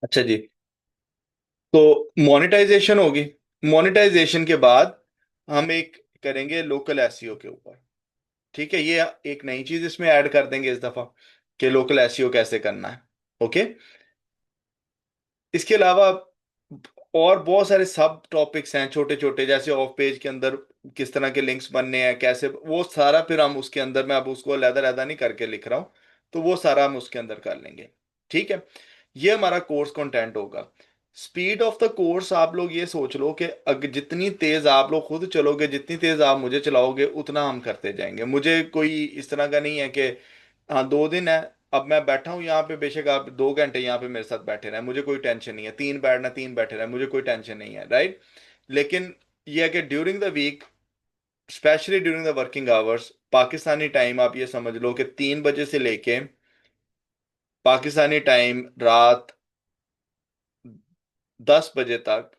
अच्छा जी। तो मोनेटाइजेशन होगी। मोनेटाइजेशन के बाद हम एक करेंगे लोकल एसईओ के ऊपर। ठीक है, ये एक नई चीज इसमें ऐड कर देंगे इस दफा कि लोकल एसईओ कैसे करना है। ओके। इसके अलावा और बहुत सारे सब टॉपिक्स हैं छोटे छोटे, जैसे ऑफ पेज के अंदर किस तरह के लिंक्स बनने हैं, कैसे वो सारा फिर हम उसके अंदर, मैं अब उसको अलग अलग नहीं करके लिख रहा हूँ, तो वो सारा हम उसके अंदर कर लेंगे। ठीक है। ये हमारा कोर्स कंटेंट होगा। स्पीड ऑफ द कोर्स आप लोग ये सोच लो कि अगर जितनी तेज आप लोग खुद चलोगे, जितनी तेज आप मुझे चलाओगे, उतना हम करते जाएंगे। मुझे कोई इस तरह का नहीं है कि हाँ 2 दिन है, अब मैं बैठा हूँ यहाँ पे, बेशक आप 2 घंटे यहाँ पे मेरे साथ बैठे रहे, मुझे कोई टेंशन नहीं है। 3 बैठना, 3 बैठे रहे, मुझे कोई टेंशन नहीं है, राइट। लेकिन यह है कि during the week, specially during the working hours, Pakistani time आप ये समझ लो कि 3 बजे से लेके पाकिस्तानी टाइम रात 10 बजे तक,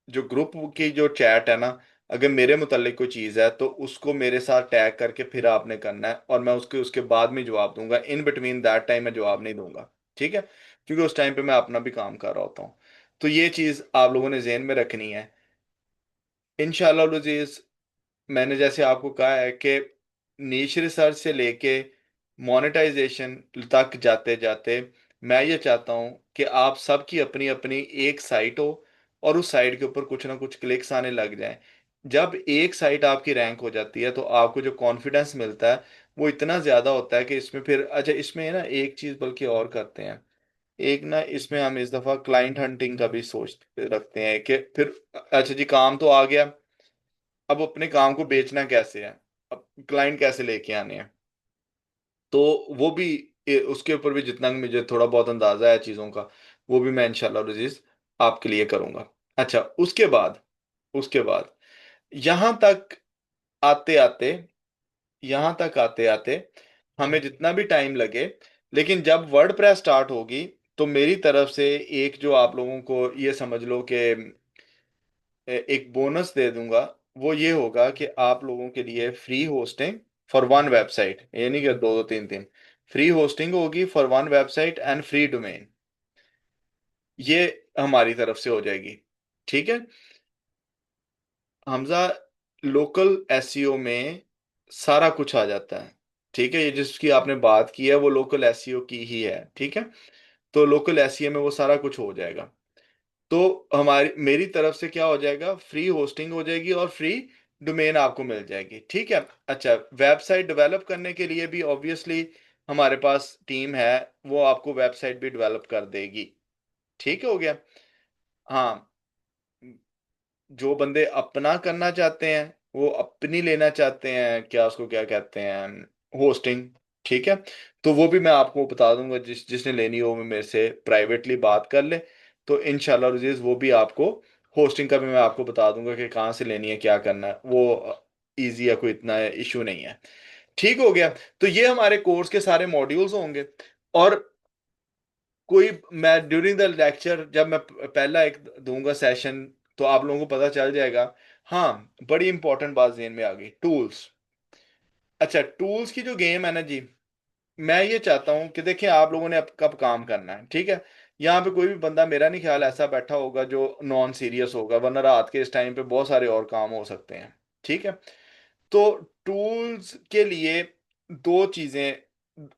जो ग्रुप की जो चैट है ना, अगर मेरे मुतालिक कोई चीज़ है तो उसको मेरे साथ टैग करके फिर आपने करना है, और मैं उसके उसके बाद में जवाब दूंगा। इन बिटवीन दैट टाइम मैं जवाब नहीं दूंगा। ठीक है, क्योंकि उस टाइम पे मैं अपना भी काम कर रहा होता हूँ। तो ये चीज़ आप लोगों ने जहन में रखनी है। इंशाल्लाह लजीज, मैंने जैसे आपको कहा है कि नीश रिसर्च से लेके मोनेटाइजेशन तक जाते जाते मैं ये चाहता हूँ कि आप सबकी अपनी अपनी एक साइट हो, और उस साइट के ऊपर कुछ ना कुछ क्लिक्स आने लग जाएं। जब एक साइट आपकी रैंक हो जाती है तो आपको जो कॉन्फिडेंस मिलता है वो इतना ज़्यादा होता है कि इसमें फिर, अच्छा इसमें ना एक चीज़ बल्कि और करते हैं। एक ना इसमें हम इस दफ़ा क्लाइंट हंटिंग का भी सोच रखते हैं कि फिर, अच्छा जी काम तो आ गया, अब अपने काम को बेचना कैसे है, अब क्लाइंट कैसे लेके आने हैं। तो वो भी उसके ऊपर भी जितना भी मुझे थोड़ा बहुत अंदाजा है चीज़ों का, वो भी मैं इंशाल्लाह अज़ीज़ आपके लिए करूंगा। अच्छा, उसके बाद यहाँ तक आते आते यहाँ तक आते आते हमें जितना भी टाइम लगे, लेकिन जब वर्ड प्रेस स्टार्ट होगी तो मेरी तरफ से एक जो आप लोगों को ये समझ लो कि एक बोनस दे दूंगा, वो ये होगा कि आप लोगों के लिए free hosting for one website, ये नहीं कि दो दो तीन तीन, फ्री होस्टिंग होगी for one website and free domain. ये हमारी तरफ से हो जाएगी। ठीक है हमजा, लोकल एसईओ में सारा कुछ आ जाता है। ठीक है, ये जिसकी आपने बात की है वो लोकल एसईओ की ही है। ठीक है, तो लोकल एसईओ में वो सारा कुछ हो जाएगा। तो हमारी मेरी तरफ से क्या हो जाएगा, फ्री होस्टिंग हो जाएगी और फ्री डोमेन आपको मिल जाएगी। ठीक है। अच्छा, वेबसाइट डेवलप करने के लिए भी ऑब्वियसली हमारे पास टीम है, वो आपको वेबसाइट भी डेवलप कर देगी। ठीक हो गया। हाँ, जो बंदे अपना करना चाहते हैं, वो अपनी लेना चाहते हैं, क्या उसको क्या कहते हैं, होस्टिंग। ठीक है, तो वो भी मैं आपको बता दूंगा, जिसने लेनी हो वो मेरे से प्राइवेटली बात कर ले। तो इंशाल्लाह अजीज वो भी आपको, होस्टिंग का भी मैं आपको बता दूंगा कि कहाँ से लेनी है, क्या करना है, वो इजी है, कोई इतना इशू नहीं है। ठीक हो गया। तो ये हमारे कोर्स के सारे मॉड्यूल्स होंगे। और कोई, मैं ड्यूरिंग द लेक्चर जब मैं पहला एक दूंगा सेशन, तो आप लोगों को पता चल जाएगा। हाँ, बड़ी इंपॉर्टेंट बात ज़हन में आ गई, टूल्स। अच्छा, टूल्स की जो गेम है ना जी, मैं ये चाहता हूँ कि देखिए आप लोगों ने अब कब काम करना है। ठीक है, यहाँ पे कोई भी बंदा मेरा नहीं ख्याल ऐसा बैठा होगा जो नॉन सीरियस होगा, वरना रात के इस टाइम पे बहुत सारे और काम हो सकते हैं। ठीक है, तो टूल्स के लिए दो चीजें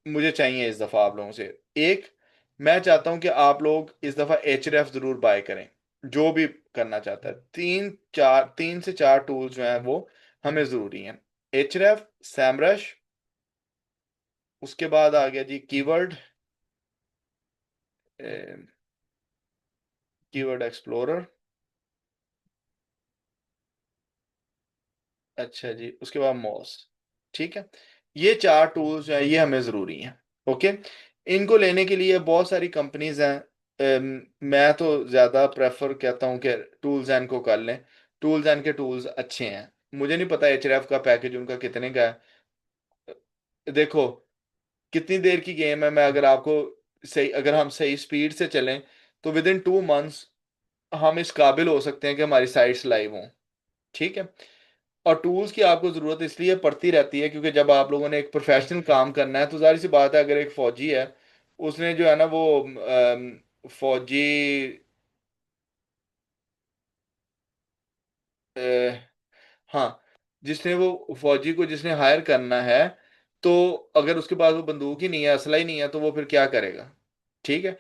मुझे चाहिए इस दफा आप लोगों से। एक, मैं चाहता हूं कि आप लोग इस दफा एच जरूर बाय करें, जो भी करना चाहता है। 3 से 4 टूल्स जो हैं वो हमें जरूरी हैं। एच सैमरश, उसके बाद आ गया जी कीवर्ड, कीवर्ड एक्सप्लोरर। अच्छा जी, उसके बाद मॉस। ठीक है, ये 4 टूल्स जो हैं ये हमें ज़रूरी हैं। ओके, इनको लेने के लिए बहुत सारी कंपनीज हैं। मैं तो ज़्यादा प्रेफर कहता हूँ कि टूल्स एंड को कर लें। टूल्स एंड के टूल्स अच्छे हैं। मुझे नहीं पता एच का पैकेज उनका कितने का है। देखो, कितनी देर की गेम है, मैं अगर आपको सही, अगर हम सही स्पीड से चलें तो विद इन 2 मंथ्स हम इस काबिल हो सकते हैं कि हमारी साइट्स लाइव हों। ठीक है, और टूल्स की आपको ज़रूरत इसलिए पड़ती रहती है क्योंकि जब आप लोगों ने एक प्रोफेशनल काम करना है तो जाहिर सी बात है, अगर एक फौजी है, उसने जो है ना वो फौजी, हाँ, जिसने वो फौजी को जिसने हायर करना है, तो अगर उसके पास वो बंदूक ही नहीं है, असला ही नहीं है, तो वो फिर क्या करेगा? ठीक है।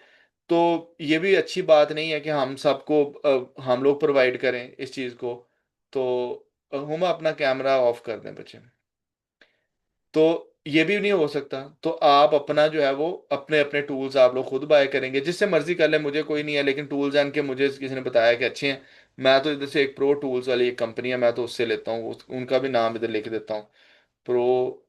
तो ये भी अच्छी बात नहीं है कि हम सबको हम लोग प्रोवाइड करें इस चीज को। तो हम अपना कैमरा ऑफ कर दें बच्चे। तो ये भी नहीं हो सकता, तो आप अपना जो है वो अपने अपने टूल्स आप लोग खुद बाय करेंगे, जिससे मर्जी कर ले, मुझे कोई नहीं है, लेकिन टूल्स एंड के मुझे किसी ने बताया कि अच्छे हैं। मैं तो इधर से एक प्रो टूल्स वाली एक कंपनी है, मैं तो उससे लेता हूँ, उनका भी नाम इधर लिख देता हूँ, प्रो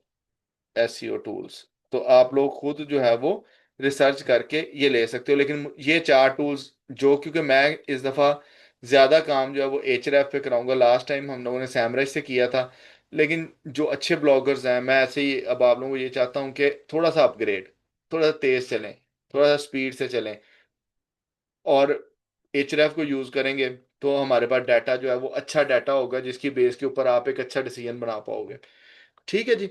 एसईओ टूल्स। तो आप लोग खुद जो है वो रिसर्च करके ये ले सकते हो, लेकिन ये चार टूल्स जो, क्योंकि मैं इस दफ़ा ज़्यादा काम जो है वो एचरएफ पे कराऊंगा, लास्ट टाइम हम लोगों ने सैमराइज से किया था। लेकिन जो अच्छे ब्लॉगर्स हैं, मैं ऐसे ही अब आप लोगों को ये चाहता हूँ कि थोड़ा सा अपग्रेड, थोड़ा सा तेज चलें, थोड़ा सा स्पीड से चलें, और एचरएफ को यूज़ करेंगे तो हमारे पास डाटा जो है वो अच्छा डाटा होगा, जिसकी बेस के ऊपर आप एक अच्छा डिसीजन बना पाओगे। ठीक है जी।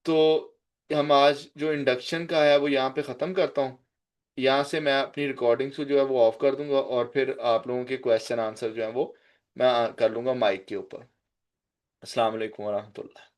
तो हम आज जो इंडक्शन का है वो यहाँ पे ख़त्म करता हूँ। यहाँ से मैं अपनी रिकॉर्डिंग्स को जो है वो ऑफ कर दूंगा, और फिर आप लोगों के क्वेश्चन आंसर जो है वो मैं कर लूंगा माइक के ऊपर। अस्सलाम वालेकुम वरहमतुल्लाह।